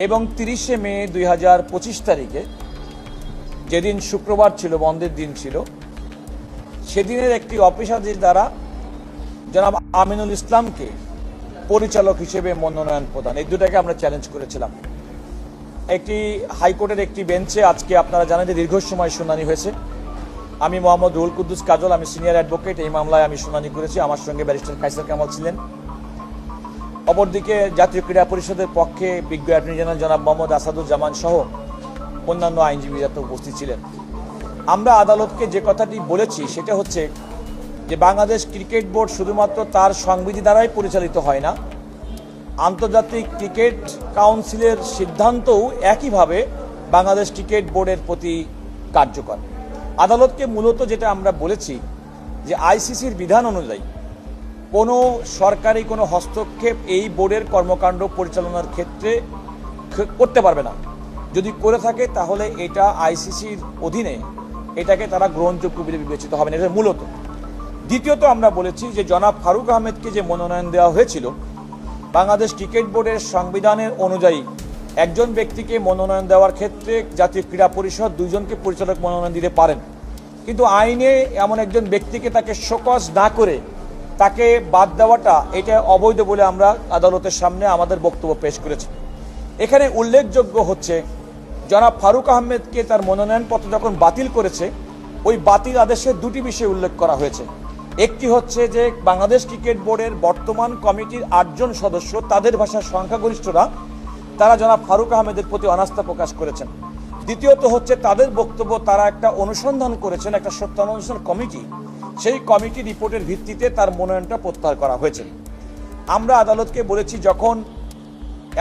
এবং 30শে মে 2025 তারিখে যেদিন শুক্রবার ছিল, বন্ধের দিন ছিল, সেদিনের একটি অফিস আদেশ দ্বারা জনাব আমিনুল ইসলামকে পরিচালক হিসেবে মনোনয়ন প্রদান, এই দুটাকে আমরা চ্যালেঞ্জ করেছিলাম। একটি হাইকোর্টের একটি বেঞ্চে আজকে আপনারা জানেন যে দীর্ঘ সময় শুনানি হয়েছে। আমি মোহাম্মদ রুহুল কুদ্দুস কাজল, আমি সিনিয়র অ্যাডভোকেট, এই মামলায় আমি শুনানি করেছি। আমার সঙ্গে ব্যারিস্টার কায়সার কামাল ছিলেন। অপরদিকে জাতীয় ক্রীড়া পরিষদের পক্ষে বিজ্ঞ অ্যাটর্নি জেনারেল জনাব মোহাম্মদ আসাদুজ্জামান সহ অন্যান্য আইনজীবীরা তো উপস্থিত ছিলেন। আমরা আদালতকে যে কথাটি বলেছি সেটা হচ্ছে যে বাংলাদেশ ক্রিকেট বোর্ড শুধুমাত্র তার সংবিধি দ্বারাই পরিচালিত হয় না, আন্তর্জাতিক ক্রিকেট কাউন্সিলের সিদ্ধান্তও একইভাবে বাংলাদেশ ক্রিকেট বোর্ডের প্রতি কার্যকর। আদালতকে মূলত যেটা আমরা বলেছি যে আইসিসির বিধান অনুযায়ী কোনো সরকারি কোনো হস্তক্ষেপ এই বোর্ডের কর্মকাণ্ড পরিচালনার ক্ষেত্রে করতে পারবে না। যদি করে থাকে তাহলে এটা আইসিসির অধীনে এটাকে তারা গ্রহণযোগ্য বলে বিবেচিত হবে না, এটা মূলত। দ্বিতীয়ত আমরা বলেছি যে জনাব ফারুক আহমেদকে যে মনোনয়ন দেওয়া হয়েছিল, বাংলাদেশ ক্রিকেট বোর্ডের সংবিধানের অনুযায়ী একজন ব্যক্তিকে মনোনয়ন দেওয়ার ক্ষেত্রে জাতীয় ক্রীড়া পরিষদ দুইজনকে পরিচালক মনোনয়ন দিতে পারেন, কিন্তু আইনে এমন একজন ব্যক্তিকে তাকে শোকজ না করে তাকে বাদ দেওয়াটা এটা অবৈধ বলে আমরা আদালতের সামনে আমাদের বক্তব্য পেশ করেছি। এখানে উল্লেখযোগ্য হচ্ছে জনাব ফারুক আহমেদকে তার মনোনয়নপত্র যখন বাতিল করেছে, ওই বাতিল আদেশে দুটি বিষয় উল্লেখ করা হয়েছে। একটি হচ্ছে যে বাংলাদেশ ক্রিকেট বোর্ডের বর্তমান কমিটির 8 জন সদস্য, তাদের ভাষার সংখ্যাগরিষ্ঠরা, তারা জনাব ফারুক আহমেদের প্রতি অনাস্থা প্রকাশ করেছেন। দ্বিতীয়ত হচ্ছে তাদের বক্তব্য, তারা একটা অনুসন্ধান করেছেন, একটা সত্যান্বেষণ কমিটি, সেই কমিটি রিপোর্টের ভিত্তিতে তার মনোনয়নটা প্রত্যাহার করা হয়েছে। আমরা আদালতকে বলেছি যখন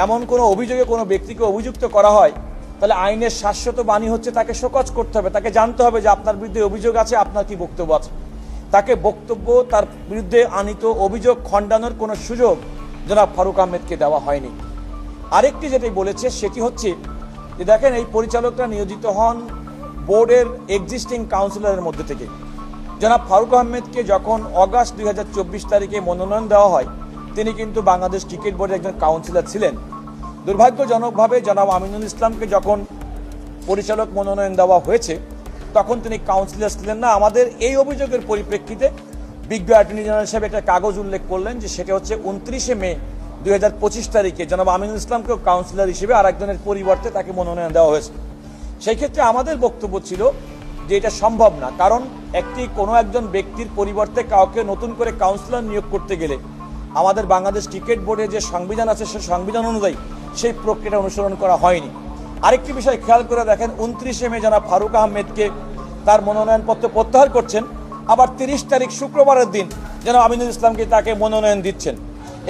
এমন কোনো অভিযোগে কোনো ব্যক্তিকে অভিযুক্ত করা হয়, তাহলে আইনের শাশ্বত বাণী হচ্ছে তাকে শোকজ করতে হবে, তাকে জানতে হবে যে আপনার বিরুদ্ধে অভিযোগ আছে, আপনার কি বক্তব্য আছে। তাকে বক্তব্য, তার বিরুদ্ধে আনিত অভিযোগ খণ্ডানোর কোনো সুযোগ জনাব ফারুক আহমেদকে দেওয়া হয়নি। আরেকটি যেটি বলেছে সেটি হচ্ছে যে দেখেন, এই পরিচালকরা নিয়োজিত হন বোর্ডের এক্সিস্টিং কাউন্সিলরের মধ্যে থেকে। জনাব ফারুক আহমেদকে যখন অগাস্ট 2024 তারিখে মনোনয়ন দেওয়া হয়, তিনি কিন্তু বাংলাদেশ ক্রিকেট বোর্ডের একজন কাউন্সিলর ছিলেন। দুর্ভাগ্যজনকভাবে জনাব আমিনুল ইসলামকে যখন পরিচালক মনোনয়ন দেওয়া হয়েছে, তখন তিনি কাউন্সিলর ছিলেন না। আমাদের এই অভিযোগের পরিপ্রেক্ষিতে বিজ্ঞ অ্যাটর্নি জেনারেল সাহেব একটা কাগজ উল্লেখ করলেন যে সেটা হচ্ছে 29শে মে 2025 তারিখে জনাব আমিনুল ইসলামকেও কাউন্সিলর হিসেবে আরেকজনের পরিবর্তে তাকে মনোনয়ন দেওয়া হয়েছে। সেই ক্ষেত্রে আমাদের বক্তব্য ছিল যে এটা সম্ভব না, কারণ কোনো একজন ব্যক্তির পরিবর্তে কাউকে নতুন করে কাউন্সিলর নিয়োগ করতে গেলে আমাদের বাংলাদেশ ক্রিকেট বোর্ডের যে সংবিধান আছে, সেই সংবিধান অনুযায়ী সেই প্রক্রিয়াটা অনুসরণ করা হয়নি। আরেকটি বিষয় খেয়াল করে দেখেন, 29শে মে জনাব ফারুক আহমেদকে তার মনোনয়নপত্র প্রত্যাহার করছেন, আবার 30 তারিখ শুক্রবারের দিন যেন আমিনুল ইসলামকে তাকে মনোনয়ন দিচ্ছেন,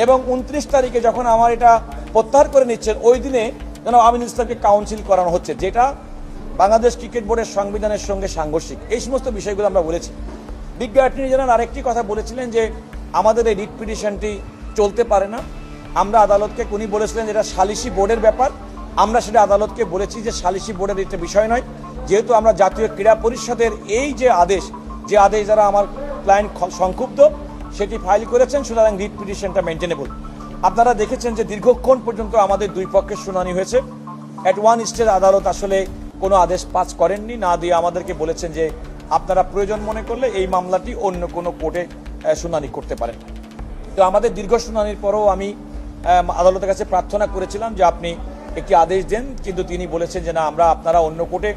এবং 29 তারিখে যখন আমার এটা প্রত্যাহার করে নিচ্ছেন, ওই দিনে যেন আমিনুল ইসলামকে কাউন্সিল করানো হচ্ছে, যেটা বাংলাদেশ ক্রিকেট বোর্ডের সংবিধানের সঙ্গে সাংঘর্ষিক। এই সমস্ত বিষয়গুলো আমরা বলেছি। বিজ্ঞ অ্যাটর্নি জেনারেল আরেকটি কথা বলেছিলেন যে আমাদের এই রিট পিটিশনটি চলতে পারে না। আমরা আদালতকে, উনি বলেছিলেন এটা সালিসি বোর্ডের ব্যাপার। আমরা সেটা আদালতকে বলেছি যে সালিসি বোর্ডের একটা বিষয় নয়, যেহেতু আমরা জাতীয় ক্রীড়া পরিষদের এই যে আদেশ দ্বারা আমার ক্লায়েন্ট সংক্ষুব্ধ সেটি ফাইল করেছেন, সুতরাং রিট পিটিশনটা মেনটেনেবল। আপনারা দেখেছেন যে দীর্ঘক্ষণ পর্যন্ত আমাদের দুই পক্ষের শুনানি হয়েছে। অ্যাট ওয়ান স্টেজ আদালত আসলে কোনো আদেশ পাস করেননি, না দিয়ে আমাদেরকে বলেছেন যে আপনারা প্রয়োজন মনে করলে এই মামলাটি অন্য কোনো কোর্টে শুনানি করতে পারেন। তো আমাদের দীর্ঘ শুনানির পরও আমি আদালতের কাছে প্রার্থনা করেছিলাম যে আপনি একটি আদেশ দেন, কিন্তু তিনি বলেছেন যে না, আপনারা অন্য কোর্টে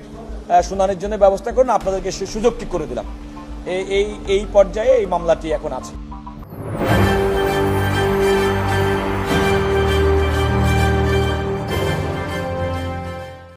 শুনানির জন্য ব্যবস্থা করুন, আপনাদেরকে সেই সুযোগটি করে দিলাম। এই পর্যায়ে এই মামলাটি এখন আছে।